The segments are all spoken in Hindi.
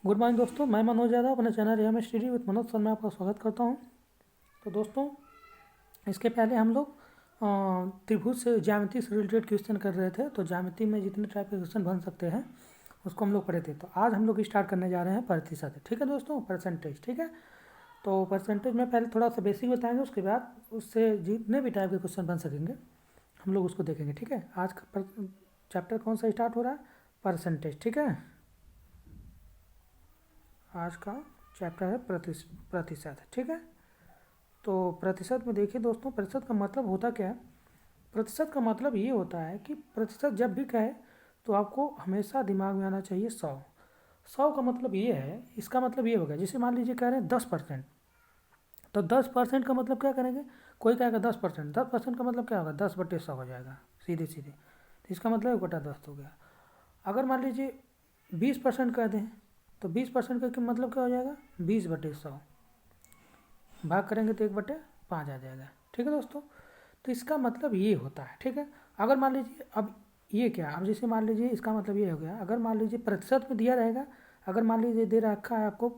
गुड मॉर्निंग दोस्तों, मैं मनोज यादव अपने channel M study with Manoj sir में आपका स्वागत करता हूं। तो दोस्तों, इसके पहले हम लोग त्रिभुज से ज्यामिति से रिलेटेड क्वेश्चन कर रहे थे। तो ज्यामिति में जितने टाइप के क्वेश्चन बन सकते हैं उसको हम लोग पढ़े थे। तो आज हम लोग स्टार्ट करने जा रहे हैं प्रतिशत। ठीक है दोस्तों, परसेंटेज। ठीक है, तो परसेंटेज में पहले थोड़ा सा बेसिक बताएंगे, उसके बाद उससे जितने भी टाइप के क्वेश्चन बन सकेंगे हम लोग उसको देखेंगे। ठीक है, आज का चैप्टर कौन सा स्टार्ट हो रहा है? परसेंटेज। ठीक है, आज का चैप्टर है प्रतिशत। ठीक है, तो प्रतिशत में देखिए दोस्तों, प्रतिशत का मतलब होता क्या है? प्रतिशत का मतलब ये होता है कि प्रतिशत जब भी कहे तो आपको हमेशा दिमाग में आना चाहिए 100। 100 का मतलब ये है, इसका मतलब ये हो गया, जैसे मान लीजिए कह रहे हैं 10%, तो 10% का मतलब क्या करेंगे? कोई कहेगा 10%, 10% का मतलब क्या होगा? 10/100 हो जाएगा सीधे सीधे। तो इसका मतलब 1/10 हो गया। अगर मान लीजिए 20% कह दें तो 20% का मतलब क्या हो जाएगा? 20/100। भाग करेंगे तो 1/5 आ जाएगा। ठीक है दोस्तों, तो इसका मतलब ये होता है। ठीक है, अगर मान लीजिए अब ये क्या, अब जैसे मान लीजिए इसका मतलब ये हो गया, अगर मान लीजिए प्रतिशत में दिया रहेगा, अगर मान लीजिए दे रखा है आपको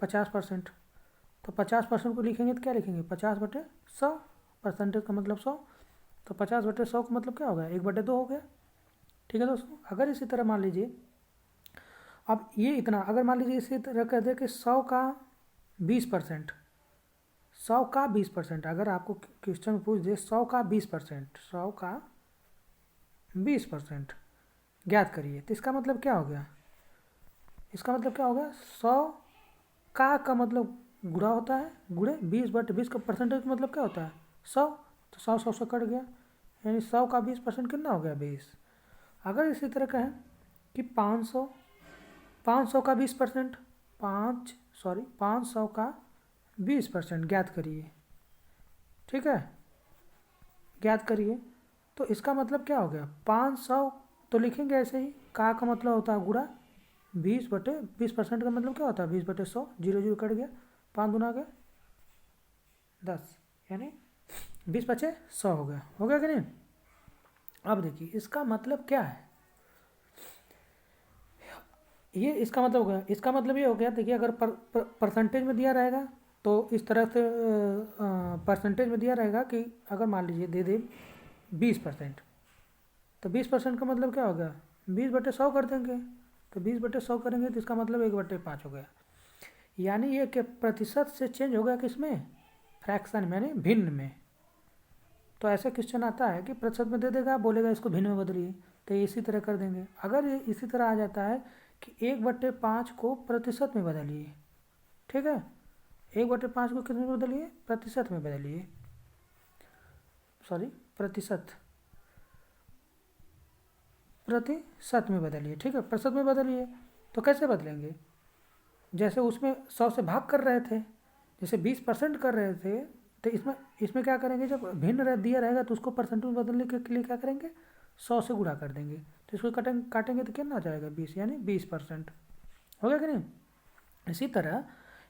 50%, तो 50% को लिखेंगे तो क्या लिखेंगे? 50/100। परसेंटेज का मतलब 100, तो 50/100 का मतलब क्या हो गया? 1/2 हो गया। ठीक है दोस्तों, अगर इसी तरह मान लीजिए, अब ये इतना, अगर मान लीजिए इसी तरह कह दे कि 100 का 20%, 100 का 20%, अगर आपको क्वेश्चन पूछ दे 100 का 20%, 100 का 20% ज्ञात करिए, तो इसका मतलब क्या हो गया? इसका मतलब क्या होगा? 100 का मतलब गुणा होता है, गुणे 20/20 का परसेंटेज का मतलब क्या होता है? 100। तो 100 से कट गया, यानी 100 का 20% कितना हो गया? 20। अगर इसी तरह कहें कि 500, 500 का 20%, 500 का 20% ज्ञात करिए। ठीक है, ज्ञात करिए, तो इसका मतलब क्या हो गया? 500 तो लिखेंगे ऐसे ही, का मतलब होता है गुणा 20/20%, का मतलब क्या होता है? 20/100, जीरो जीरो कट गया, 5 दूना गया 10, यानी 20/100 हो गया। हो गया कि नहीं? अब देखिए इसका मतलब क्या है, ये इसका मतलब हो गया। इसका मतलब ये हो गया, देखिए अगर परसेंटेज में दिया रहेगा तो इस तरह से परसेंटेज में दिया रहेगा कि अगर मान लीजिए दे दे 20%, तो 20% का मतलब क्या हो गया? 20/100 कर देंगे, तो 20/100 करेंगे तो इसका मतलब 1/5 हो गया। यानी ये कि प्रतिशत से चेंज हो गया किसमें? फ्रैक्शन में, यानी भिन्न में। तो ऐसा क्वेश्चन आता है कि प्रतिशत में दे देगा, बोलेगा इसको भिन्न में बदलिए, तो इसी तरह कर देंगे। अगर ये इसी तरह आ जाता है कि 1/5 को प्रतिशत में बदलिए, ठीक है, 1/5 को किस में बदलिए? प्रतिशत में बदलिए, सॉरी, प्रतिशत प्रतिशत में बदलिए। ठीक है, प्रतिशत में बदलिए, तो कैसे बदलेंगे? जैसे उसमें 100 से भाग कर रहे थे, जैसे 20% कर रहे थे, तो इसमें इसमें क्या करेंगे? जब भिन्न दिया रहेगा तो उसको परसेंट में बदलने के लिए क्या करेंगे? 100 से गुणा कर देंगे, तो इसको काटेंगे तो कितना आ जाएगा? 20, यानी 20%। हो गया कि नहीं? इसी तरह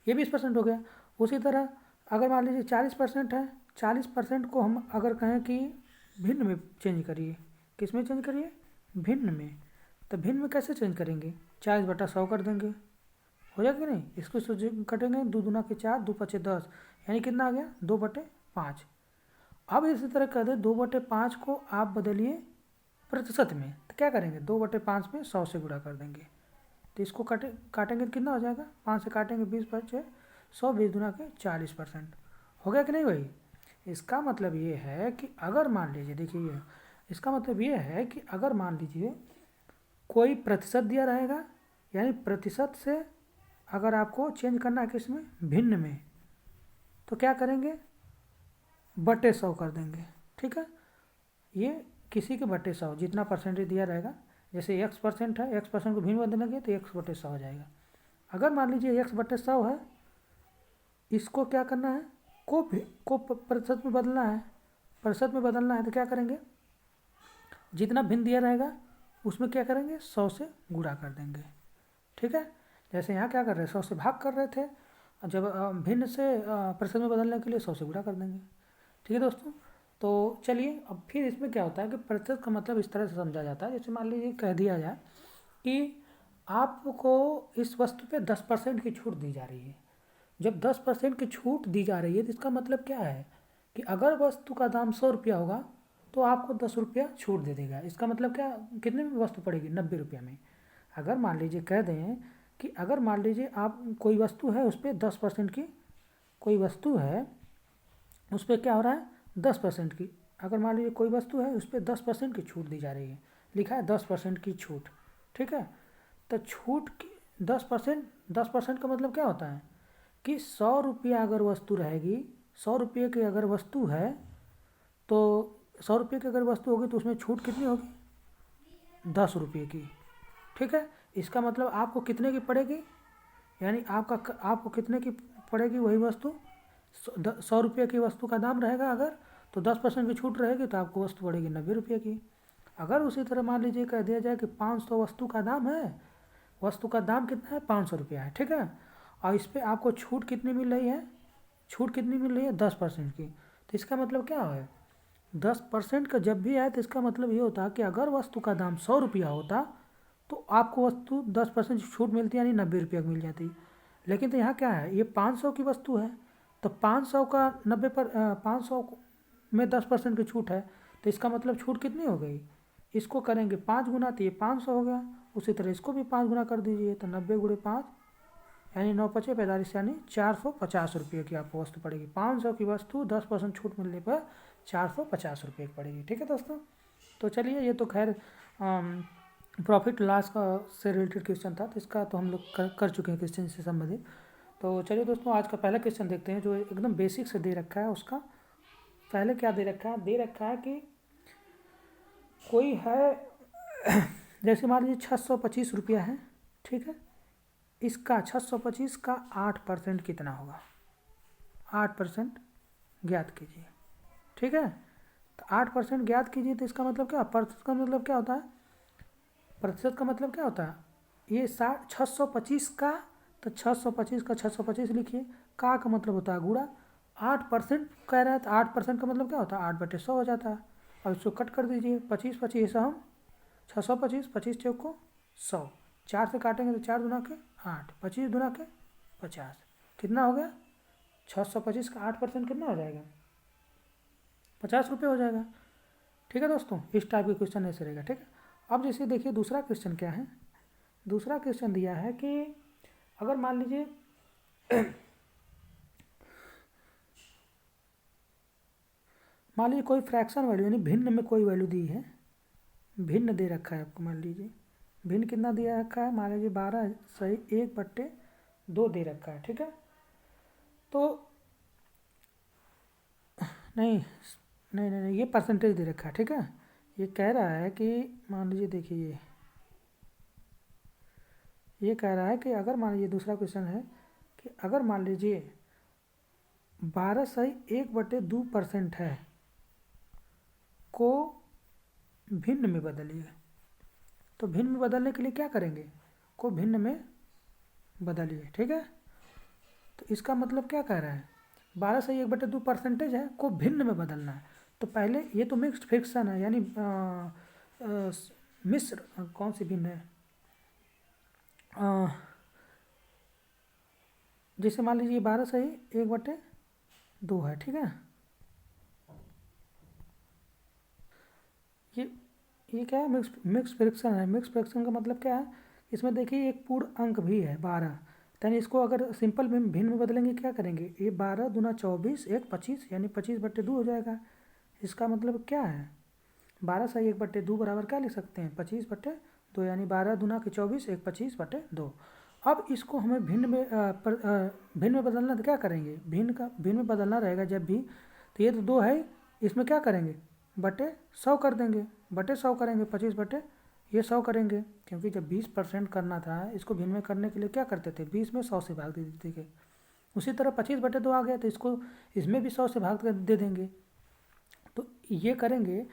ये 20% हो गया। उसी तरह अगर मान लीजिए 40% है, 40% को हम अगर कहें कि भिन्न में चेंज करिए, किस में चेंज करिए? भिन्न में। तो भिन्न में कैसे चेंज करेंगे? 40/100 कर देंगे, हो जाएगा कि नहीं? इसको कटेंगे, 2 दूना के 4, 2×5 = 10, यानी कितना आ गया? 2/5। अब इसी तरह कर दे 2/5 को आप बदलिए प्रतिशत में, तो क्या करेंगे? 2/5 में 100 से गुणा कर देंगे, तो इसको काटेंगे तो कितना हो जाएगा? 5 से काटेंगे 20/100, 20 दूना के 40%। हो गया कि नहीं भाई? इसका मतलब ये है कि अगर मान लीजिए, देखिए इसका मतलब ये है कि अगर मान लीजिए कोई प्रतिशत दिया रहेगा, यानी प्रतिशत से अगर आपको चेंज करना है किस में? भिन्न में, तो क्या करेंगे? 1/100 कर देंगे। ठीक है, ये किसी के 1/100 जितना परसेंटेज दिया रहेगा, जैसे x% है, x% को भिन्न बदलेंगे तो x/100 हो जाएगा। अगर मान लीजिए x/100 है, इसको क्या करना है? को प्रतिशत में बदलना है, प्रतिशत में बदलना है, तो क्या करेंगे? जितना भिन्न दिया रहेगा उसमें क्या करेंगे? 100 से गुणा कर देंगे। ठीक है, जैसे यहाँ क्या कर रहे हैं? 100 से भाग कर रहे थे, जब भिन्न से प्रतिशत में बदलने के लिए 100 से गुणा कर देंगे। ठीक है दोस्तों, तो चलिए अब फिर इसमें क्या होता है कि प्रतिशत का मतलब इस तरह से समझा जाता है, जैसे मान लीजिए कह दिया जाए कि आपको इस वस्तु पे 10% की छूट दी जा रही है। जब 10% की छूट दी जा रही है तो इसका मतलब क्या है कि अगर वस्तु का दाम 100 रुपया होगा तो आपको 10 रुपया छूट दे देगा। इसका मतलब क्या, कितने में वस्तु पड़ेगी, 90 रुपया में। अगर मान लीजिए कह दें कि अगर मान लीजिए आप कोई वस्तु है उस पर 10% की, कोई वस्तु है उस पर क्या हो रहा है 10% की, अगर मान लीजिए कोई वस्तु है उस पर 10% की छूट दी जा रही है, लिखा है 10% की छूट, ठीक है। तो छूट की 10% का मतलब क्या होता है कि 100 रुपया अगर वस्तु रहेगी, 100 रुपये की अगर वस्तु है तो 100 रुपये की अगर वस्तु होगी तो उसमें छूट कितनी होगी, 10 रुपये की, ठीक है। इसका मतलब आपको कितने की पड़ेगी, यानी आपको कितने की पड़ेगी वही वस्तु, 100 रुपये की वस्तु का दाम रहेगा अगर, तो 10% की छूट रहेगी तो आपको वस्तु पड़ेगी 90 रुपये की। अगर उसी तरह मान लीजिए कह दिया जाए कि 500 वस्तु का दाम है, वस्तु का दाम कितना है 500 रुपया है, ठीक है, और इस पर आपको छूट कितनी मिल रही है, छूट कितनी मिल रही है 10% की। तो इसका मतलब क्या है, 10% का जब भी आए तो इसका मतलब ये होता है कि अगर वस्तु का दाम 100 रुपया होता तो आपको वस्तु 10% छूट मिलती यानी 90 रुपया की मिल जाती। लेकिन तो यहाँ क्या है, ये 500 की वस्तु है तो 500 का 500 में 10% की छूट है, तो इसका मतलब छूट कितनी हो गई, इसको करेंगे 5 गुना तो ये 500 हो गया, उसी तरह इसको भी 5 गुना कर दीजिए तो 90 × 5 यानी 9×5 = 45 यानी 450 रुपये की आपको वस्तु पड़ेगी। 500 की वस्तु 10% छूट मिलने पर 450 रुपये की पड़ेगी, ठीक है दोस्तों। तो चलिए, ये तो खैर प्रॉफिट लॉस का से रिलेटेड क्वेश्चन था, तो इसका तो हम लोग कर चुके हैं क्वेश्चन से संबंधित। तो चलिए दोस्तों, आज का पहला क्वेश्चन देखते हैं जो एकदम बेसिक से दे रखा है। उसका पहले क्या दे रखा है, दे रखा है कि कोई है जैसे मान लीजिए 625 रुपया है, ठीक है, इसका 625 का 8% कितना होगा, 8% ज्ञात कीजिए, ठीक है। तो 8% ज्ञात कीजिए तो इसका मतलब क्या, प्रतिशत का मतलब क्या होता है, प्रतिशत का मतलब क्या होता है, ये 625 का, तो 625 का 625 लिखिए, का मतलब होता है गुणा, 8% कह रहा है तो 8% का मतलब क्या होता है 8/100 हो जाता है। अब इसको कट कर दीजिए, 25 हम 625, 25 चौक को 100, 4 से काटेंगे तो 4 दूना के 8, 25 दूना के 50, कितना हो गया 625 का 8% कितना हो जाएगा 50 रुपये हो जाएगा, ठीक है दोस्तों। इस टाइप के क्वेश्चन ऐसे रहेगा, ठीक है। अब जैसे देखिए दूसरा क्वेश्चन क्या है, दूसरा क्वेश्चन दिया है कि अगर मान लीजिए कोई फ्रैक्शन वैल्यू यानी भिन्न में कोई वैल्यू दी है, भिन्न दे रखा है आपको, मान लीजिए भिन्न कितना दिया रखा है, मान लीजिए 12/1/2 दे रखा है, ठीक है। तो नहीं नहीं नहीं, ये परसेंटेज दे रखा है, ठीक है। ये कह रहा है कि मान लीजिए देखिए ये कह रहा है कि अगर मान लीजिए दूसरा क्वेश्चन है कि अगर मान लीजिए 12/1/2% है को भिन्न में बदलिए, तो भिन्न में बदलने के लिए क्या करेंगे, को भिन्न में बदलिए, ठीक है। तो इसका मतलब क्या कह रहा है, 12/1/2 परसेंटेज है को भिन्न में बदलना है। तो पहले ये तो मिक्स्ड फ्रैक्शन है, यानी मिश्र, कौन सी भिन्न है, जैसे मान लीजिए 12/1/2 है, ठीक है। ये क्या है, मिक्स फ्रैक्शन है। मिक्स फ्रैक्शन का मतलब क्या है, इसमें देखिए एक पूर्ण अंक भी है 12, यानी इसको अगर सिंपल में भिन्न में बदलेंगे क्या करेंगे, ये 12 दूना 24 1 25 यानी 25/2 हो जाएगा। इसका मतलब क्या है, 12/1/2 बराबर क्या लिख सकते हैं 25/2, यानी 12 दूना के 24 1 25/2। अब इसको हमें भिन्न में बदलना तो क्या करेंगे, भिन्न में बदलना रहेगा जब भी, तो ये तो 2 है, इसमें क्या करेंगे बटे 100 कर देंगे, बटे 100 करेंगे, 25/100 करेंगे, क्योंकि जब 20% करना था इसको भिन्न में करने के लिए क्या करते थे 20 में 100 से भाग दे देते थे। उसी तरह 25/2 आ गया तो इसको इसमें भी 100 से भाग दे देंगे, तो ये करेंगे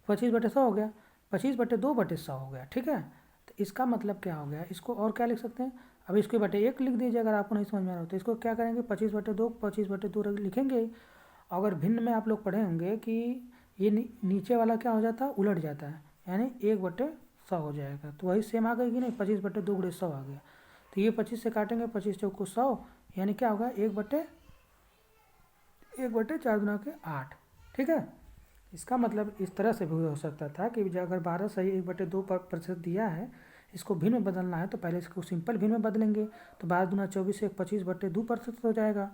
25/100 हो गया, 25/2/100 हो गया, ठीक है। तो इसका मतलब क्या हो गया, इसको और क्या लिख सकते हैं, अब इसको 1 लिख दीजिए अगर आपको नहीं समझ में आ रहा हो तो इसको क्या करेंगे 25/2 लिखेंगे। अगर भिन्न में आप लोग पढ़े होंगे कि ये नीचे वाला क्या हो जाता है उलट जाता है, यानी 1/100 100 हो जाएगा। तो वही सेम आ गई कि नहीं, 25/2 गुणे 100 आ गया। तो ये 25 से काटेंगे, 25 चौको 100, यानी क्या होगा 1/4 ठीक है। इसका मतलब इस तरह से भी हो सकता था कि अगर 12 सही 1/2% दिया है, इसको भिन्न में बदलना है तो पहले इसको सिंपल भिन्न में बदलेंगे। तो 12 दूना 24 से 25/2% हो जाएगा,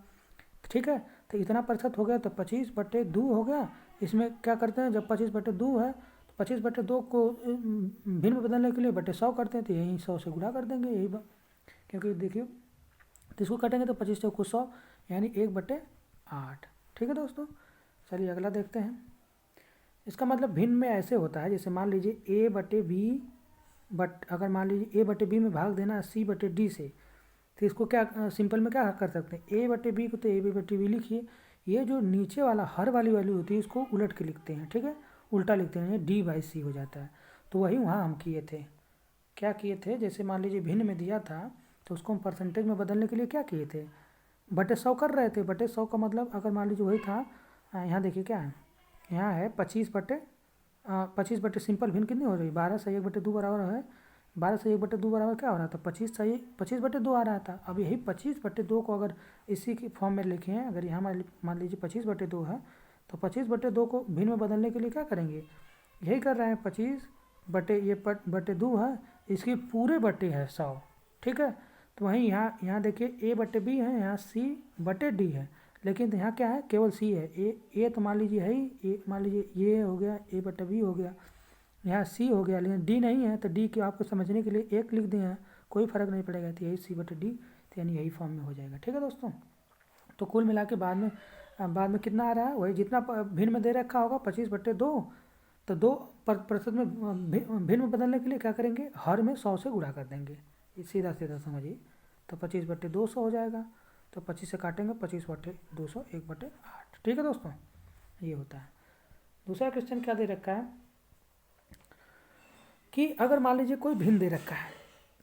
ठीक है। तो इतना प्रतिशत हो गया, तो 25/2 हो गया। इसमें क्या करते हैं, जब 25/2 है तो 25/2 को भिन्न में बदलने के लिए 100 करते हैं, तो यही 100 से गुणा कर देंगे, यही क्योंकि देखिए तो इसको काटेंगे तो 25 चौको 100, यानी 1/8, ठीक है दोस्तों। चलिए अगला देखते हैं। इसका मतलब भिन्न में ऐसे होता है, जैसे मान लीजिए अगर मान लीजिए A/B में भाग देना है C/D से, तो इसको क्या सिंपल में क्या कर सकते हैं, A/B को तो A/B लिखिए। ये जो नीचे वाला हर वाली वैल्यू होती है इसको उलट के लिखते हैं, ठीक है, उल्टा लिखते हैं, D/C हो जाता है। तो वही वहाँ हम किए थे, क्या किए थे, जैसे मान लीजिए भिन्न में दिया था तो उसको हम परसेंटेज में बदलने के लिए क्या किए थे, 100 कर रहे थे। 100 का मतलब अगर मान लीजिए वही था, यहाँ देखिए क्या है, यहाँ है 25 सिंपल भिन्न कितनी हो रही, 12 से 1/2 बराबर है, 12 से 1/2 बराबर क्या हो रहा था, 25/2 आ रहा था। अब यही 25/2 को अगर इसी की फॉर्म में लिखें, अगर यहाँ मान लीजिए 25/2 है, तो 25/2 को भिन्न में बदलने के लिए क्या करेंगे, यही कर रहे हैं, 25/2 है, इसकी पूरे बटे है 100, ठीक है। तो वहीं यहाँ देखिए A/B है, यहाँ C/D है, लेकिन यहाँ क्या है, केवल C है। ए तो मान लीजिए है ही, ए मान लीजिए ये हो गया, A/B हो गया, यहाँ C हो गया, लेकिन D नहीं है, तो D की आपको समझने के लिए 1 लिख दिए हैं, कोई फ़र्क नहीं पड़ेगा, तो यही C/D, तो यानी यही फॉर्म में हो जाएगा, ठीक है दोस्तों। तो कुल मिला के बाद में कितना आ रहा है, वही जितना भिन्न में दे रखा होगा 25/2, तो 2% में भिन्न में बदलने के लिए क्या करेंगे, हर में 100 से गुणा कर देंगे, सीधा सीधा समझिए। तो 25/200 हो जाएगा, तो 25 से काटेंगे, 25/200 1/8, ठीक है दोस्तों, ये होता है। दूसरा क्वेश्चन क्या दे रखा है कि अगर मान लीजिए कोई भिन्न दे रखा है,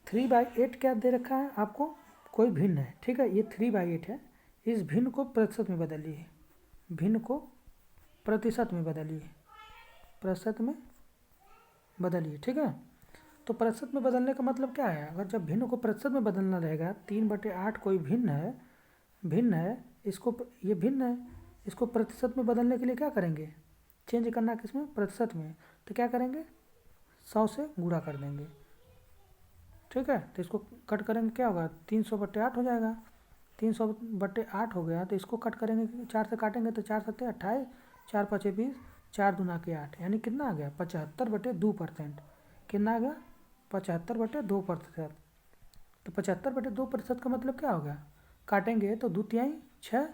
3/8 क्या दे रखा है आपको, कोई भिन्न है, ठीक है, ये 3/8 है, इस भिन्न को प्रतिशत में बदलिए, भिन्न को प्रतिशत में बदलिए, ठीक है। तो प्रतिशत में बदलने का मतलब क्या है, अगर जब भिन्न को प्रतिशत में बदलना रहेगा, 3/8 कोई भिन्न है, इसको ये भिन्न है, इसको प्रतिशत में बदलने के लिए क्या करेंगे, चेंज करना किसमें, प्रतिशत में, तो क्या करेंगे 100 से गुणा कर देंगे, ठीक है। तो इसको कट करेंगे, क्या होगा, 300/8 हो जाएगा, 300/8 हो गया, तो इसको कट करेंगे, 4 से काटेंगे तो 4 7 28, 4 5 20, 4 दूना के 8, यानी कितना आ गया 75/2%, कितना आ गया 75/2%। तो 75/2% का मतलब क्या हो गया, काटेंगे तो 2/3 6,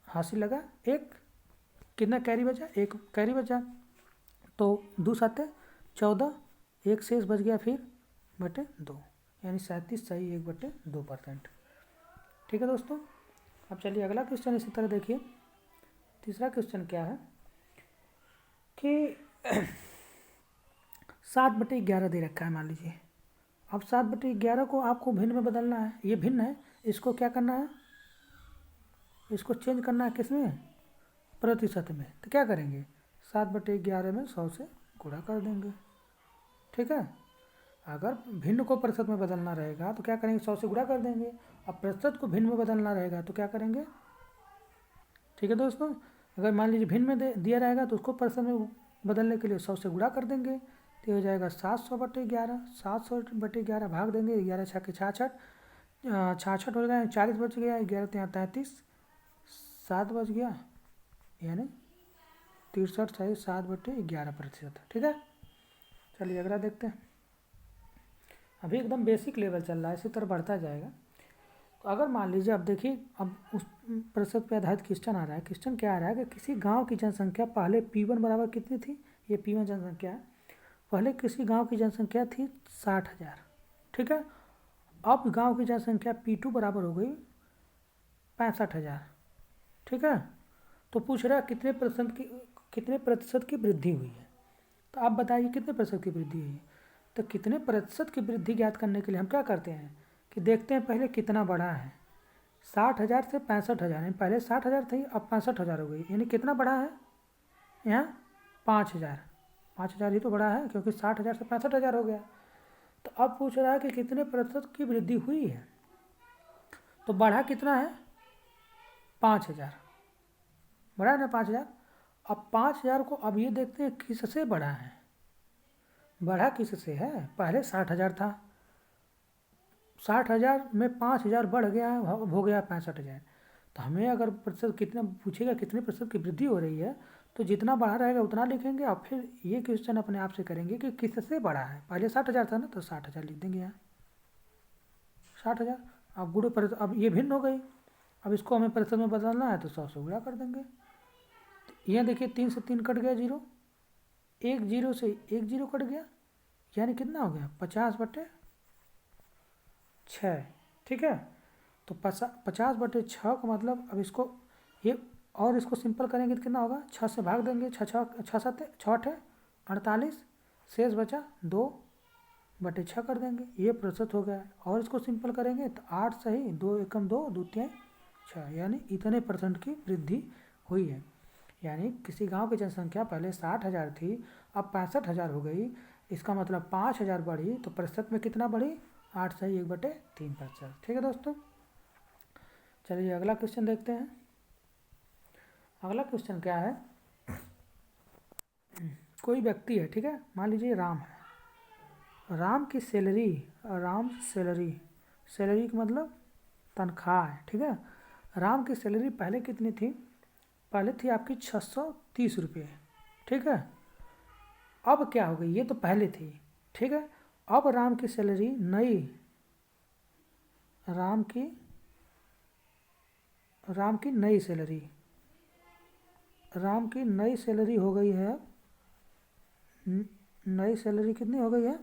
हासिल लगा 1, कितना कैरी बचा, 1 कैरी बचा, तो 2 7 14, 1 शेष बच गया फिर बटे 2, यानी 37 सही 1/2%, ठीक है दोस्तों। अब चलिए अगला क्वेश्चन इसी तरह देखिए। तीसरा क्वेश्चन क्या है कि 7/11 दे रखा है मान लीजिए। अब 7/11 को आपको भिन्न में बदलना है, ये भिन्न है, इसको क्या करना है, इसको चेंज करना है किसमें, प्रतिशत में। तो क्या करेंगे, 7/11 में 100 से गुणा कर देंगे, ठीक है। अगर भिन्न को प्रतिशत में बदलना रहेगा तो क्या करेंगे, 100 से गुणा कर देंगे। अब प्रतिशत को भिन्न में बदलना रहेगा तो क्या करेंगे, ठीक है दोस्तों। अगर मान लीजिए भिन्न में दिया रहेगा तो उसको प्रतिशत में बदलने के लिए 100 से गुणा कर देंगे, तो हो जाएगा 700/11, 700/11 भाग देंगे, 11 छक्के 66, 66 हो गया, 40 बच गया, 11 3 33, 7 बच गया, यानी 63 सही 7/11%, ठीक है। चलिए अगला देखते हैं। अभी एकदम बेसिक लेवल चल रहा है, इसी तरह बढ़ता जाएगा। तो अगर मान लीजिए, अब देखिए, अब उस प्रतिशत पे आधारित क्वेश्चन आ रहा है। क्वेश्चन क्या आ रहा है कि किसी गांव की जनसंख्या पहले P1 बराबर कितनी थी, ये P1 जनसंख्या है, पहले किसी गांव की जनसंख्या थी 60,000, ठीक है। अब गांव की जनसंख्या P2 बराबर हो गई 65,000, ठीक है। तो पूछ रहा है कितने प्रतिशत की वृद्धि हुई है। तो आप बताइए कितने प्रतिशत की वृद्धि हुई है। तो कितने प्रतिशत की वृद्धि ज्ञात करने के लिए हम क्या करते हैं कि देखते हैं पहले कितना बढ़ा है, 60,000 से 65,000, यानी पहले 60,000 थी, अब 65,000 हो गई, यानी कितना बढ़ा है, यहाँ 5,000, 5,000 ही तो बढ़ा है, क्योंकि 60,000 से 65,000 हो गया। तो अब पूछ रहा है कि कितने प्रतिशत की वृद्धि हुई है। तो बढ़ा कितना है, 5,000, बढ़ा है ना 5,000। अब 5,000 को अब ये देखते हैं किससे बढ़ा है, बढ़ा किससे है। पहले 60,000 था, 60,000 में 5,000 बढ़ गया हो गया 65,000। तो हमें अगर प्रतिशत कितना पूछेगा, कितने प्रतिशत की वृद्धि हो रही है, तो जितना बढ़ा रहेगा उतना लिखेंगे। और फिर ये क्वेश्चन अपने आप से करेंगे कि किससे बढ़ा है। पहले 60,000 था ना, तो 60,000 लिख देंगे यहाँ 60,000। अब गुणे प्रतिशत, अब ये भिन्न हो गई, अब इसको हमें प्रतिशत में बदलना है तो 100 से गुणा कर देंगे। तो यहाँ देखिए 3 से 3 कट गया, जीरो, एक जीरो से एक जीरो कट गया, यानी कितना हो गया 50/6। ठीक है, तो 50/6 का मतलब अब इसको ये और इसको सिंपल करेंगे तो कितना होगा, 6 से भाग देंगे, 6 48, शेष बचा 2/6 कर देंगे, ये प्रतिशत हो गया। और इसको सिंपल करेंगे तो 8 सही 2 एकम 2 2 6, यानी इतने परसेंट की वृद्धि हुई है। यानी किसी गांव की जनसंख्या पहले 60,000 थी, अब 65,000 हो गई। इसका मतलब 5,000 बढ़ी, तो प्रतिशत में कितना बढ़ी, 8 सही 1/3%। ठीक है दोस्तों, चलिए अगला क्वेश्चन देखते हैं। अगला क्वेश्चन क्या है, कोई व्यक्ति है, ठीक है, मान लीजिए राम है। राम की सैलरी, राम सैलरी का मतलब तनख्वाह है, ठीक है। राम की सैलरी पहले कितनी थी, पहले थी आपकी 630 रुपये, ठीक है। अब क्या हो गई, ये तो पहले थी, ठीक है। अब राम की सैलरी नई, राम की नई सैलरी, राम की नई सैलरी हो गई है, नई सैलरी कितनी हो गई है,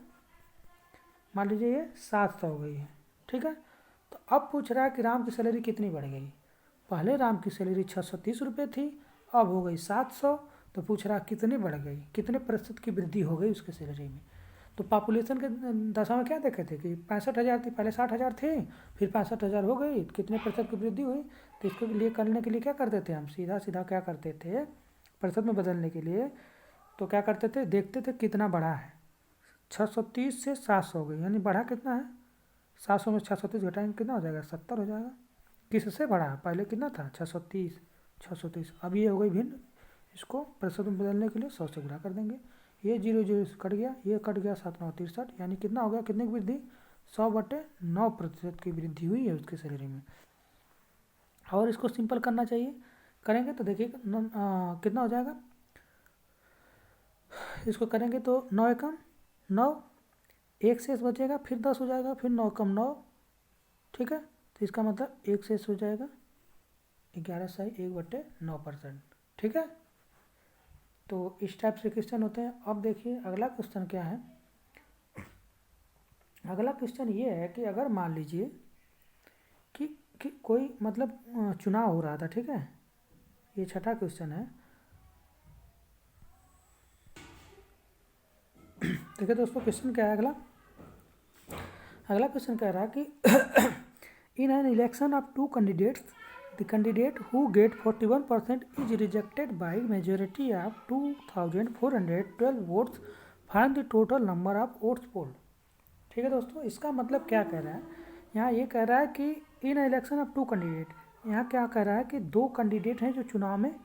मान लीजिए ये 700 हो गई है, ठीक है। तो अब पूछ रहा है कि राम की सैलरी कितनी बढ़ गई। पहले राम की सैलरी 630 रुपये थी, अब हो गई 700। तो पूछ रहा कितनी बढ़ गई, कितने प्रतिशत की वृद्धि हो गई उसकी सैलरी में। तो पॉपुलेशन के दशा में क्या देखे थे कि 65,000 थी, पहले 60,000 थी, फिर 65,000 हो गई, कितने प्रतिशत की वृद्धि हुई। तो इसके लिए करने के लिए क्या करते थे हम, सीधा सीधा क्या करते थे, प्रतिशत में बदलने के लिए तो क्या करते थे, देखते थे कितना बढ़ा है। 630 से 700 हो गई, यानी बढ़ा कितना है, 700 में 630 घटाएंगे कितना हो जाएगा, 70 हो जाएगा। किससे बढ़ा, पहले कितना था 630, अब ये हो गई भिन्न। इसको प्रतिशत में बदलने के लिए 100 से गुणा कर देंगे, ये 0 कट गया, ये कट गया, 7 9 63, यानी कितना हो गया, कितने की वृद्धि, 100/9% की वृद्धि हुई है उसकी सैलरी में। और इसको सिंपल करना चाहिए, करेंगे तो देखिए कितना हो जाएगा। इसको करेंगे तो 9 एकम 9, एक शेष बचेगा, फिर 10 हो जाएगा, फिर 9 एकम 9, ठीक है। तो इसका मतलब एक शेष हो जाएगा 11 सही 1/9%, ठीक है। तो इस टाइप से क्वेश्चन होते हैं। अब देखिए अगला क्वेश्चन क्या है, अगला क्वेश्चन ये है कि अगर मान लीजिए कि कोई मतलब चुनाव हो रहा था, ठीक है, ये छठा क्वेश्चन है। देखिए दोस्तों क्वेश्चन क्या है, अगला क्वेश्चन कह रहा है कि in an election of 2 candidates, the candidate who get 41% is rejected by majority of 2,412 votes, find the total number of votes polled. ठीक है दोस्तों, इसका मतलब क्या कह रहा है, यहाँ ये कह रहा है कि इन इलेक्शन ऑफ 2 कैंडिडेट, यहाँ क्या कह रहा है कि 2 कैंडिडेट हैं जो चुनाव में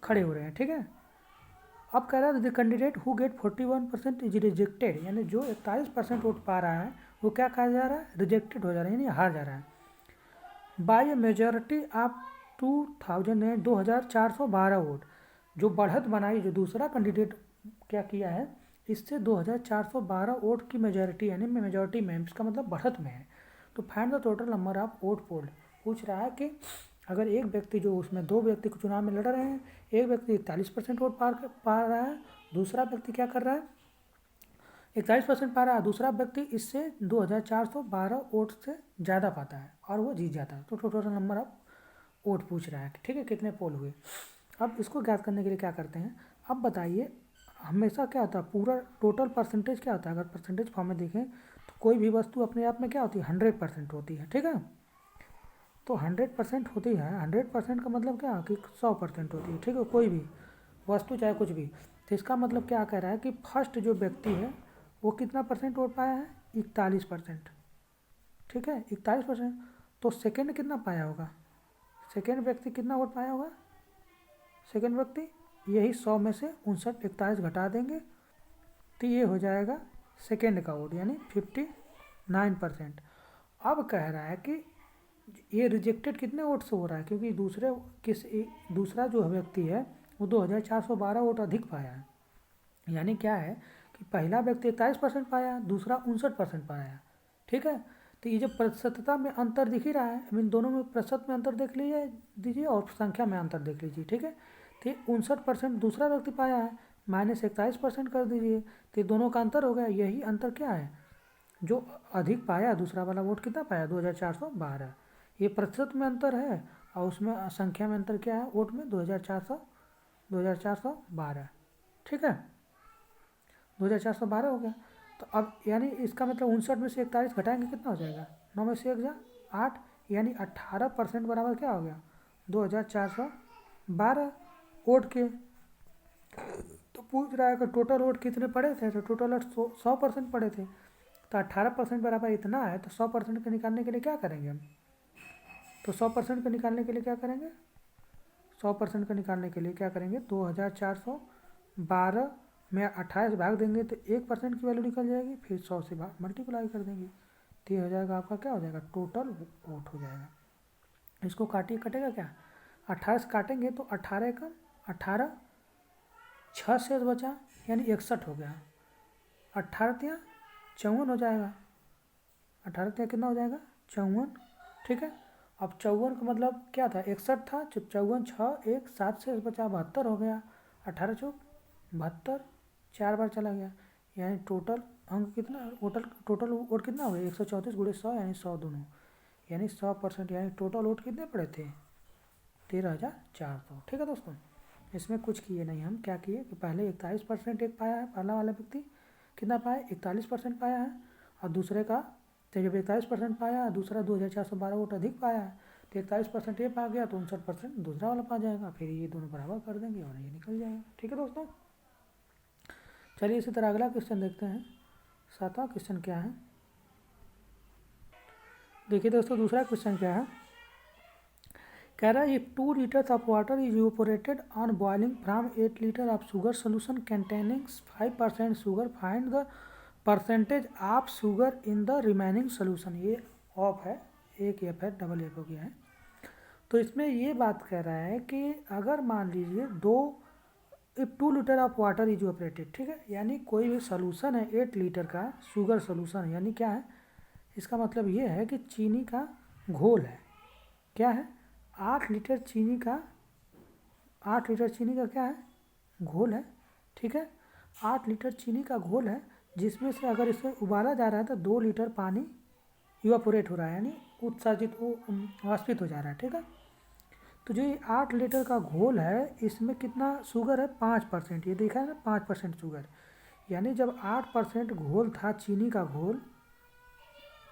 खड़े हो रहे हैं, ठीक है। अब कह रहा है the candidate who get 41% is rejected, यानी जो 41% वोट पा रहा है वो क्या कहा जा रहा है, रिजेक्टेड हो जा रहा है, यानी हार जा रहा है। By a majority of 2,412 vote, जो बढ़त बनाई, जो दूसरा कैंडिडेट क्या किया है, इससे 2,412 वोट की मेजॉरिटी, यानी मेजॉरिटी में, इसका मतलब बढ़त में है। तो find the total number of vote polled, पूछ रहा है कि अगर एक व्यक्ति, जो उसमें 2 व्यक्ति को चुनाव में लड़ रहे हैं, एक व्यक्ति 41% वोट पा रहा है, दूसरा व्यक्ति क्या कर रहा है, 41% पा रहा है, दूसरा व्यक्ति इससे 2,412 वोट से ज़्यादा पाता है और वो जीत जाता है। तो टोटल नंबर ऑफ वोट पूछ रहा है, ठीक है, कितने पोल हुए। अब इसको ज्ञात करने के लिए क्या करते हैं, अब बताइए हमेशा क्या होता है, पूरा टोटल परसेंटेज क्या होता है, अगर परसेंटेज फॉर्म में देखें तो कोई भी वस्तु अपने आप में क्या होती है, 100% होती है, ठीक है। तो 100% होती है, 100% का मतलब क्या कि 100% होती है, ठीक है, कोई भी वस्तु चाहे कुछ भी। तो इसका मतलब क्या कह रहा है कि फर्स्ट जो व्यक्ति है वो कितना परसेंट वोट पाया है, 41%। ठीक है, 41%। तो सेकेंड कितना पाया होगा, सेकेंड व्यक्ति कितना वोट पाया होगा, सेकेंड व्यक्ति यही 100 में से 59 घटा देंगे तो ये हो जाएगा सेकेंड का वोट, यानी 59%। अब कह रहा है कि ये रिजेक्टेड कितने वोट से हो रहा है, क्योंकि दूसरा जो व्यक्ति है वो 2412 वोट अधिक पाया है। यानी क्या है कि पहला व्यक्ति 41% पाया, दूसरा 59% पाया। ठीक है, तो ये जो प्रतिशतता में अंतर दिख ही रहा है, मीन दोनों में प्रतिशत में अंतर देख दीजिए और संख्या में अंतर देख लीजिए। ठीक है, तो 59% दूसरा व्यक्ति पाया है, -41% कर दीजिए, तो दोनों का अंतर हो गया। यही अंतर क्या है, जो अधिक पाया दूसरा वाला वोट कितना पाया, 2412। ये प्रतिशत में अंतर है और उसमें संख्या में अंतर क्या है, वोट में 2412। ठीक है, 2412 हो गया। तो अब यानी इसका मतलब 59 में से 41 घटाएंगे कितना हो जाएगा, 9 में से 1 जा 8, यानी 18% बराबर क्या हो गया, 2412 वोट के। तो पूछ रहा है कि टोटल वोट कितने पड़े थे, तो टोटल वोट 100% पड़े थे। तो 18% बराबर इतना है, तो 100% को निकालने के लिए क्या करेंगे हम, तो 100% को निकालने के लिए क्या करेंगे, 100% को निकालने के लिए क्या करेंगे, 2412 में 28 भाग देंगे तो 1% की वैल्यू निकल जाएगी, फिर 100 से मल्टीप्लाई कर देंगे तो ये हो जाएगा आपका क्या हो जाएगा, टोटल वोट हो जाएगा। इसको काटिए, कटेगा क्या, 28 काटेंगे तो 18 का 18, 6 से बचा यानी 61 हो गया, 18 54 हो जाएगा, 18 कितना हो जाएगा 54। ठीक है, अब 54 का मतलब क्या था, 61 था, 54 6 1 7 से बचा 72 हो गया, 18 चौक 72, 4 बार चला गया, यानी टोटल अंक कितना, टोटल वोट कितना हो गया, 134 गुणे 100 यानी 100 दोनों, यानी 100%, यानी टोटल वोट कितने पड़े थे, 13,400। ठीक है दोस्तों, इसमें कुछ किए नहीं, हम क्या किए कि पहले 41% एक पाया है, पहला वाला व्यक्ति कितना पाया, 41% पाया है, और दूसरे का तो जब 41% पाया, दूसरा 2412 वोट अधिक पाया है, तो 41% ये पा गया तो 59% दूसरा वाला पा जाएगा, फिर ये दोनों बराबर कर देंगे और ये निकल जाएगा। ठीक है दोस्तों, चलिए इसी तरह अगला क्वेश्चन देखते हैं। 7वां क्वेश्चन क्या है, देखिए दोस्तों दूसरा क्वेश्चन क्या है, कह रहा है if 2 liters of water is evaporated on boiling from 8 litre of sugar solution containing 5% sugar, find the percentage of sugar in the remaining solution. ये ऑफ है, एक एफ है, डबल एफ हो गया है। तो इसमें ये बात कह रहा है कि अगर मान लीजिए if 2 litre of water is evaporated, ठीक है, यानी कोई भी सोल्यूशन है 8 लीटर का शुगर सोल्यूशन, यानी क्या है, इसका मतलब ये है कि चीनी का घोल है, क्या है, 8 लीटर चीनी का क्या है, घोल है। ठीक है, 8 लीटर चीनी का घोल है, जिसमें से अगर इसे उबाला जा रहा है तो 2 लीटर पानी इवापोरेट हो रहा है, यानी उत्सर्जित वाष्पित हो जा रहा है। ठीक है, तो जो ये 8 लीटर का घोल है इसमें कितना शुगर है, 5%, ये देखा है ना, 5% शुगर, यानी जब 8% घोल था चीनी का घोल,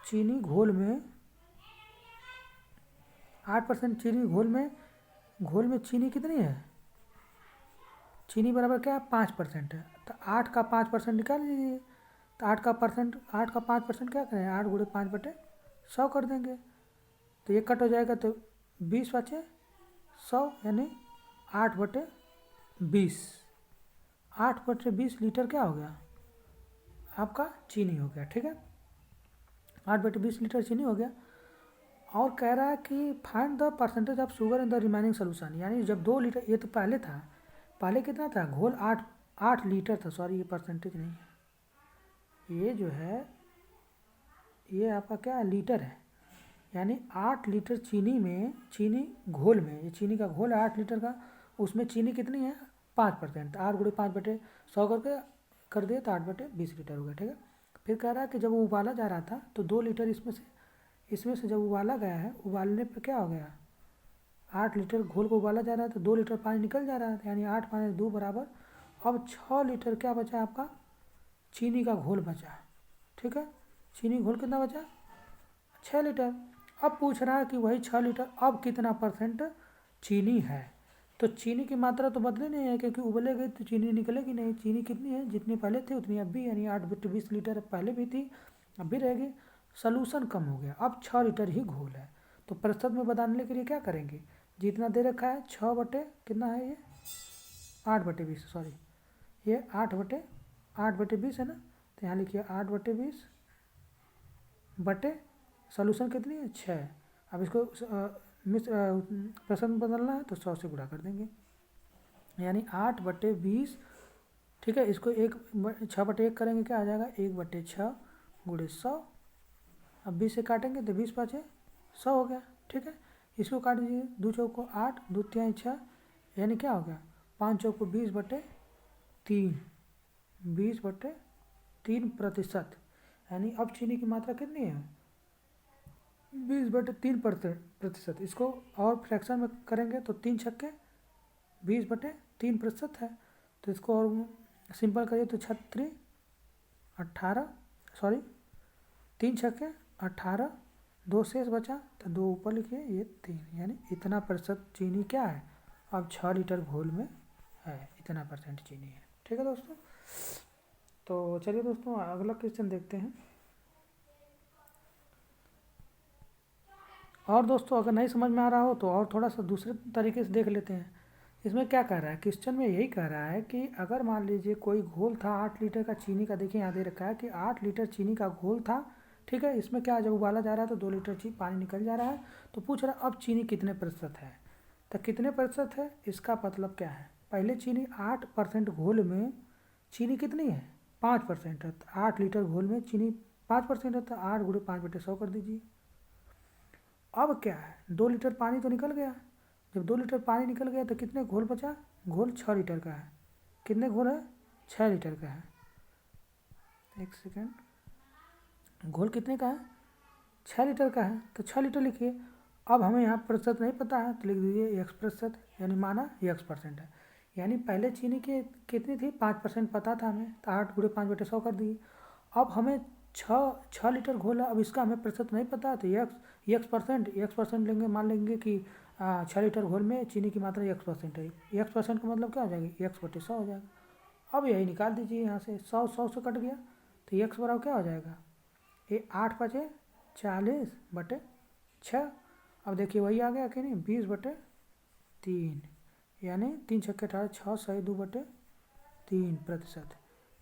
चीनी घोल में 8% चीनी घोल में चीनी कितनी है, चीनी बराबर क्या है, 5% है, तो 8 का 5% निकाल लीजिए, तो 8 का 5% क्या करें, 8 गुणे 5/100 कर देंगे, तो ये कट हो जाएगा तो 20 बचे 100, यानी 8/20, 8/20 लीटर क्या हो गया आपका चीनी हो गया। ठीक है, 8/20 लीटर चीनी हो गया। और कह रहा है कि find the percentage of sugar in the remaining solution, यानी जब 2 लीटर, ये तो पहले था, पहले कितना था घोल, 8 लीटर था, सॉरी ये परसेंटेज नहीं है, ये जो है ये आपका क्या है, लीटर है, यानी 8 लीटर चीनी घोल में, ये चीनी का घोल है 8 लीटर का, उसमें चीनी कितनी है 5%, 8 गुणे 5/100 करके कर दिए तो 8/20 लीटर हो गया। ठीक है, फिर कह रहा है कि जब वो उबाला जा रहा था तो 2 लीटर इसमें से जब उबाला गया है, उबालने पर क्या हो गया, 8 लीटर घोल को उबाला जा रहा है तो 2 लीटर पानी निकल जा रहा है, यानी 8 - 2 बराबर, अब 6 लीटर क्या बचा आपका चीनी का घोल बचा। ठीक है, चीनी घोल कितना बचा, 6 लीटर। अब पूछ रहा है कि वही 6 लीटर अब कितना % चीनी है, तो चीनी की मात्रा तो बदले नहीं है, क्योंकि उबलेगी तो चीनी निकलेगी नहीं। चीनी कितनी है, जितनी पहले थी उतनी अब भी, यानी 8/20 लीटर पहले भी थी, अब भी रहेगी। सॉल्यूशन कम हो गया, अब 6 लीटर ही घोल है। तो प्रतिशत में बदलने के लिए क्या करेंगे, जितना दे रखा है 6 बटे कितना है ये 8/20, सॉरी ये 8/20 है ना, तो यहाँ लिखिए 8/20 बटे सॉल्यूशन कितनी है 6। अब इसको प्रतिशत में बदलना है तो 100 से गुणा कर देंगे, यानी 8/20। ठीक है, इसको 6/1 करेंगे, क्या आ जाएगा 1/6 गुणे 100। अब 20 से काटेंगे तो 20 5 100 हो गया। ठीक है, इसको काट दीजिए, 2 चौको 8, 2 तिहाई 6, यानी क्या हो गया 5 चौको 20/3, 20/3%। यानी अब चीनी की मात्रा कितनी है 20/3%। इसको और फ्रैक्शन में करेंगे तो 3 छक्के 20/3% है। तो इसको और सिंपल करिए तो 36 18, सॉरी 3 छक्के 18, 2 शेष बचा तो 2 ऊपर लिखिए, ये 3, यानी इतना प्रतिशत चीनी क्या है अब 6 लीटर घोल में है, इतना % चीनी है। ठीक है दोस्तों, तो चलिए दोस्तों अगला क्वेश्चन देखते हैं। और दोस्तों अगर नहीं समझ में आ रहा हो तो और थोड़ा सा दूसरे तरीके से देख लेते हैं। इसमें क्या कह रहा है, क्वेश्चन में यही कह रहा है कि अगर मान लीजिए कोई घोल था 8 लीटर का चीनी का, देखिए यहाँ दे रखा है कि 8 लीटर चीनी का घोल था। ठीक है, इसमें क्या जब उबाला जा रहा है तो 2 लीटर पानी निकल जा रहा है। तो पूछ रहा है अब चीनी कितने प्रतिशत है, तो कितने प्रतिशत है इसका मतलब क्या है, पहले चीनी 8% घोल में चीनी कितनी है 5% है, तो 8 लीटर घोल में चीनी 5% है, तो 8 गुणे 5/100 कर दीजिए। अब क्या है 2 लीटर पानी तो निकल गया, जब 2 लीटर पानी निकल गया तो कितने घोल बचा, घोल 6 लीटर का है। कितने घोल है 6 लीटर का है, एक सेकेंड, घोल कितने का है 6 लीटर का है, तो 6 लीटर लिखिए। अब हमें यहाँ प्रतिशत नहीं पता है तो लिख दीजिए x%, यानी माना ये x% है। यानी पहले चीनी की कितनी थी 5% पता था हमें, तो 8 गुणे 5/100 कर दिए। अब हमें 6 लीटर घोल है, अब इसका हमें प्रतिशत नहीं पता है, तो x% लेंगे, मान लेंगे कि 6 लीटर घोल में चीनी की मात्रा x% है। x% का मतलब क्या हो जाएगी x/100 हो जाएगा। अब यही निकाल दीजिए, यहाँ से 100 से कट गया तो x बराबर क्या हो जाएगा, ये 8 5 40/6। अब देखिए वही आ गया कि नहीं 20/3, यानी 3 छक्के 18, 6 सही 2/3%।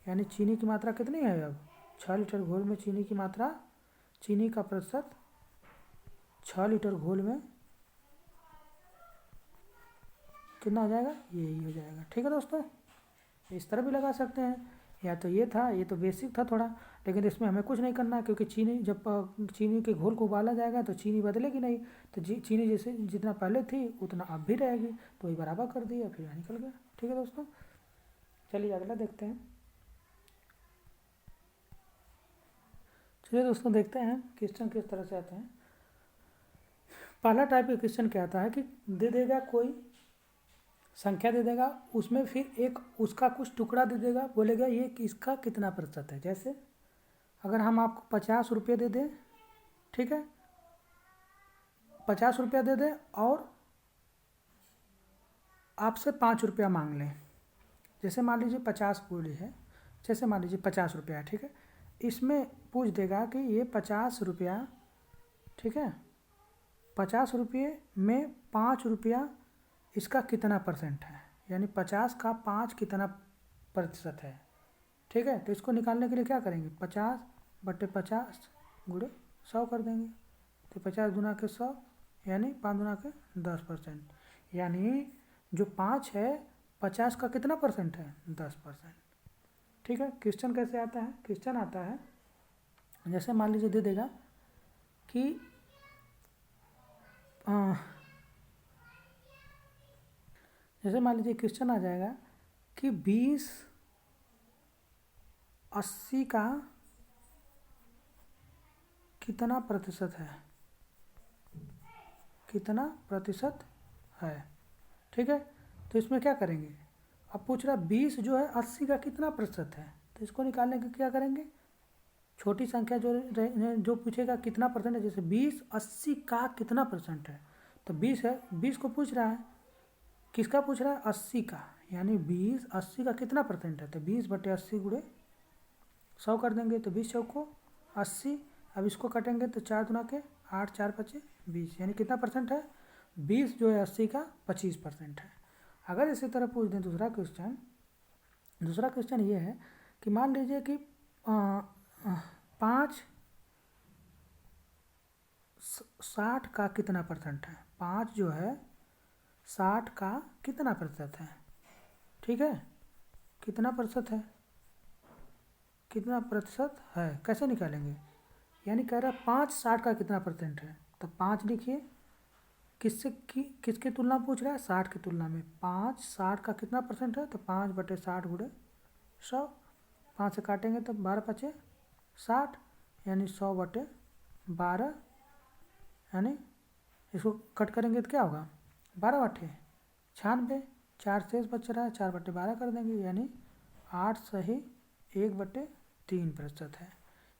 यानी चीनी की मात्रा कितनी है अब 6 लीटर घोल में चीनी की मात्रा, चीनी का प्रतिशत 6 लीटर घोल में कितना हो जाएगा, यही हो जाएगा। ठीक है दोस्तों, इस तरह भी लगा सकते हैं, या तो ये था, ये तो बेसिक था थोड़ा, लेकिन इसमें हमें कुछ नहीं करना है, क्योंकि चीनी जब चीनी के घोल को उबाला जाएगा तो चीनी बदलेगी नहीं, तो चीनी जैसे जितना पहले थी उतना अब भी रहेगी, तो वही बराबर कर दिया फिर यहाँ निकल गया। ठीक है दोस्तों, चलिए अगला देखते हैं। चलिए दोस्तों देखते हैं क्वेश्चन किस तरह से आते हैं। पहला टाइप का क्वेश्चन क्या आता है कि दे देगा कोई संख्या दे देगा, उसमें फिर एक उसका कुछ टुकड़ा दे देगा, बोलेगा ये इसका कितना प्रतिशत है। जैसे अगर हम आपको 50 रुपये दे दें, ठीक है 50 रुपया दे दें और आपसे 5 रुपया मांग लें, जैसे मान लीजिए 50 बोली है, जैसे मान लीजिए 50 रुपया है, ठीक है, इसमें पूछ देगा कि ये 50 रुपया, ठीक है 50 रुपये में 5 रुपया इसका कितना % है, यानी 50 का 5 कितना प्रतिशत है। ठीक है, तो इसको निकालने के लिए क्या करेंगे 50/50 गुणे 100 कर देंगे, तो 50 गुना के 100 यानी 5 गुना के 10%, यानी जो 5 है 50 का कितना % है 10%। ठीक है, क्वेश्चन कैसे आता है, क्वेश्चन आता है जैसे मान लीजिए दे देगा कि जैसे मान लीजिए क्वेश्चन आ जाएगा कि 20/80 का कितना प्रतिशत है, कितना प्रतिशत है। ठीक है, तो इसमें क्या करेंगे, अब पूछ रहा 20 जो है 80 का कितना प्रतिशत है, तो इसको निकालने के क्या करेंगे, छोटी संख्या जो पूछेगा कितना % है, जैसे 20/80 का कितना % है, तो 20 है, 20 को पूछ रहा है किसका पूछ रहा है? 80 का, यानी 20 80 का कितना परसेंट है? तो 20/80 गुणे 100 कर देंगे, तो 20 चौको 80। अब इसको कटेंगे तो 4 दूना के 8, 4 पचे 20, यानी कितना परसेंट है? 20 जो है 80 का 25% है। अगर इसी तरह पूछ दें दूसरा क्वेश्चन ये है कि मान लीजिए कि 5 60 का कितना परसेंट है? 5 जो है 60 का कितना प्रतिशत है? ठीक है, कितना प्रतिशत है? कितना प्रतिशत है कैसे निकालेंगे? यानी कह रहा है 5 60 का कितना परसेंट है, तो 5 लिखिए। किसकी तुलना पूछ रहा है? 60 की तुलना में। 5 60 का कितना परसेंट है? तो 5/60 गुणे 100। 5 से काटेंगे तो 12 पचे 60, यानी 100/12, यानी इसको कट करेंगे तो क्या होगा? 12/96। 4 शेष बच रहा है, 4/12 कर देंगे, यानी 8 सही 1/3% है।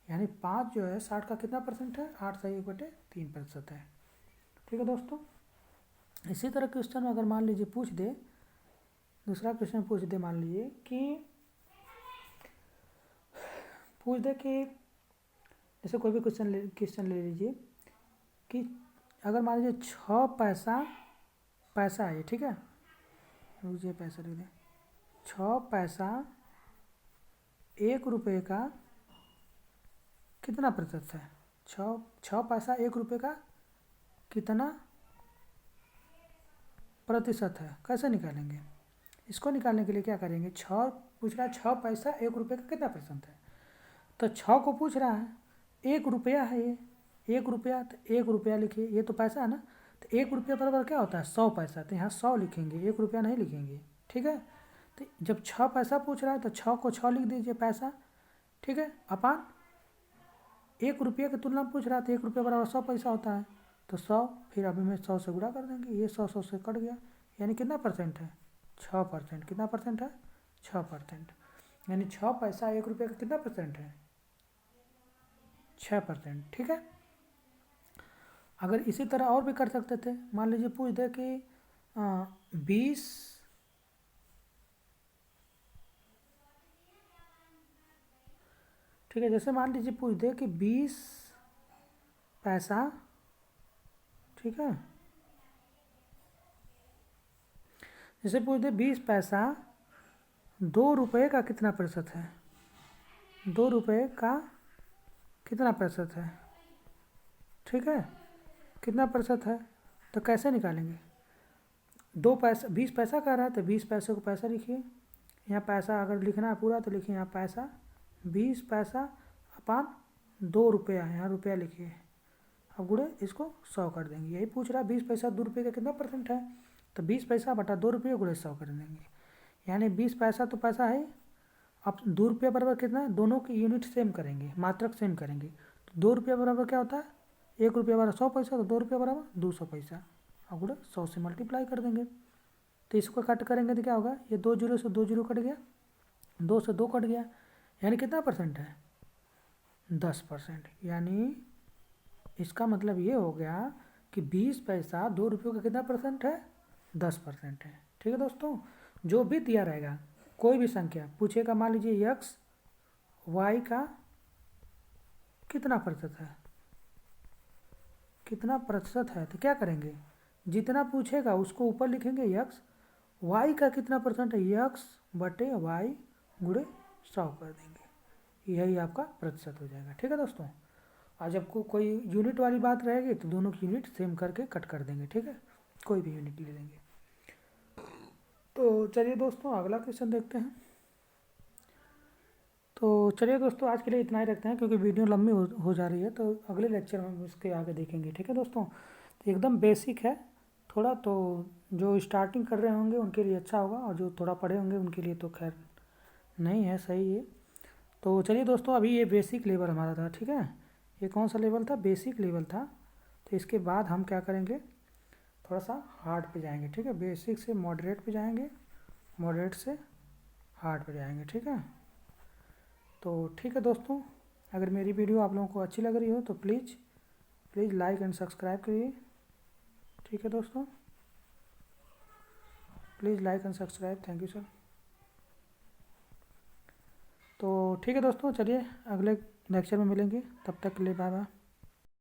यानी 5 जो है 60 का कितना परसेंट है? 8 सही 1/3% है। ठीक है दोस्तों, इसी तरह क्वेश्चन अगर मान लीजिए पूछ दे, दूसरा क्वेश्चन पूछ दे, मान लीजिए कि पूछ दे कि जैसे कोई भी क्वेश्चन ले लीजिए कि अगर मान लीजिए 6 पैसा है, ठीक है, रुकिए पैसा लिख दें। 6 पैसा 1 रुपये का कितना प्रतिशत है? 6 पैसा 1 रुपये का कितना प्रतिशत है, कैसे निकालेंगे? इसको निकालने के लिए क्या करेंगे? 6 पूछ रहा है 6 पैसा 1 रुपये का कितना परसेंट है, तो 6 को पूछ रहा है, 1 रुपया है ये, 1 रुपया, तो 1 रुपया लिखिए, ये तो पैसा है ना, तो 1 रुपया बराबर क्या होता है? 100 पैसा, तो यहाँ 100 लिखेंगे, 1 रुपया नहीं लिखेंगे। ठीक है, तो जब 6 पैसा पूछ रहा है तो 6 को 6 लिख दीजिए पैसा, ठीक है, अपान 1 रुपये की तुलना में पूछ रहा है तो 1 रुपया बराबर 100 पैसा होता है, तो 100, फिर अभी में 100 से गुणा कर देंगे, ये 100 से कट गया, यानी कितना परसेंट है? 6%। कितना परसेंट है? 6%। यानी 6 पैसा 1 रुपये का कितना परसेंट है? 6%। ठीक है, अगर इसी तरह और भी कर सकते थे, मान लीजिए पूछ दे कि 20 ठीक है, जैसे मान लीजिए पूछ दे कि 20 पैसा, ठीक है, जैसे पूछ दे 20 पैसा 2 रुपये का कितना प्रतिशत है? 2 रुपये का कितना प्रतिशत है? ठीक है, कितना प्रतिशत है, तो कैसे निकालेंगे? 2 पैसा 20 पैसा कह रहा है, तो 20 पैसे को पैसा लिखिए, यहाँ पैसा अगर लिखना है पूरा तो लिखिए यहाँ पैसा, 20 पैसा अपान 2 रुपया, यहाँ रुपया लिखिए, अब गुणे इसको 100 कर देंगे। यही पूछ रहा है 20 पैसा 2 रुपये का कितना परसेंट है, तो 20 पैसा बटा 2 रुपये गुणे 100 कर देंगे, यानी 20 पैसा तो पैसा है। अब 2 रुपये बराबर कितना है? दोनों की यूनिट सेम करेंगे, मात्रक सेम करेंगे, तो 2 रुपये बराबर क्या होता है? 1 रुपया बराबर 100 पैसा, तो 2 रुपये बराबर 200 पैसा, अब गुणे 100 से मल्टीप्लाई कर देंगे, तो इसको कट करेंगे तो क्या होगा? ये 2 जीरो से 2 जीरो कट गया, 2 से 2 कट गया, यानी कितना परसेंट है? 10%। यानी इसका मतलब ये हो गया कि 20 पैसा 2 रुपये का कितना परसेंट है? 10% है। ठीक है दोस्तों, जो भी दिया रहेगा कोई भी संख्या पूछेगा, मान लीजिए एक्स वाई का कितना प्रतिशत है, कितना प्रतिशत है, तो क्या करेंगे? जितना पूछेगा उसको ऊपर लिखेंगे एक्स, वाई का कितना परसेंट है? एक्स बटे वाई गुणे 100 कर देंगे, यही आपका प्रतिशत हो जाएगा। ठीक है दोस्तों, और जब कोई यूनिट वाली बात रहेगी तो दोनों की यूनिट सेम करके कट कर देंगे। ठीक है, कोई भी यूनिट ले लेंगे। तो चलिए दोस्तों अगला क्वेश्चन देखते हैं। तो चलिए दोस्तों आज के लिए इतना ही रखते हैं, क्योंकि वीडियो लंबी हो जा रही है, तो अगले लेक्चर में हम इसके आगे देखेंगे। ठीक है दोस्तों, तो एकदम बेसिक है थोड़ा, तो जो स्टार्टिंग कर रहे होंगे उनके लिए अच्छा होगा, और जो थोड़ा पढ़े होंगे उनके लिए तो खैर नहीं है, सही है। तो चलिए दोस्तों, अभी ये बेसिक लेवल हमारा था। ठीक है, ये कौन सा लेवल था? बेसिक लेवल था। तो इसके बाद हम क्या करेंगे, थोड़ा सा हार्ड पे जाएंगे। ठीक है, बेसिक से मॉडरेट पे जाएंगे, मॉडरेट से हार्ड पे जाएंगे। ठीक है, तो ठीक है दोस्तों, अगर मेरी वीडियो आप लोगों को अच्छी लग रही हो तो प्लीज़ लाइक एंड सब्सक्राइब करिए। ठीक है दोस्तों। Please like and subscribe. Thank you sir. तो ठीक है दोस्तों, चलिए अगले लेक्चर में मिलेंगे, तब तक के लिए बाय बाय।